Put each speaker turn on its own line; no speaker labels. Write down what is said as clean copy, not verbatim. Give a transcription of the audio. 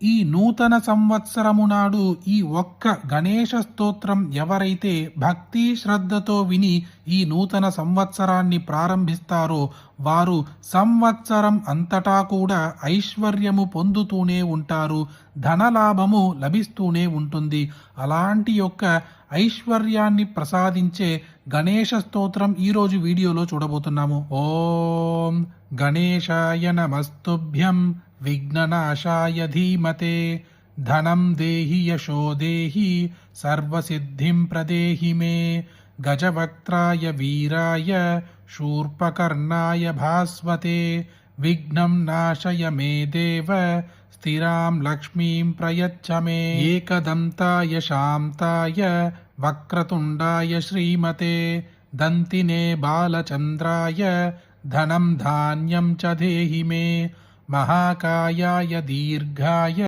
ఈ నూతన సంవత్సరము నాడు ఈ ఒక్క గణేశ స్తోత్రం ఎవరైతే భక్తి శ్రద్ధతో విని ఈ నూతన సంవత్సరాన్ని ప్రారంభిస్తారో వారు సంవత్సరం అంతటా కూడా ఐశ్వర్యము పొందుతూనే ఉంటారు, ధనలాభము లభిస్తూనే ఉంటుంది. అలాంటి యొక్క ఐశ్వర్యాన్ని ప్రసాదించే గణేశ స్తోత్రం ఈరోజు వీడియోలో చూడబోతున్నాము. ఓం గణేశాయ నమస్తుభ్యం విఘ్ననాశాయ ధీమతే ధనం దేహి యశో దేహి సర్వసిద్ధిం ప్రదేహి మే గజవక్త్రాయ వీరాయ శూర్పకర్ణాయ భాస్వతే విఘ్నం నాశయ మే దేవ స్థిరాం లక్ష్మీం ప్రయచ్చ మే ఏకదంతాయ శాంతాయ వక్రతుండాయ శ్రీమతే దంతినే బాలచంద్రాయ ధనం ధాన్యం చ దేహి మే महाकायाय दीर्घाय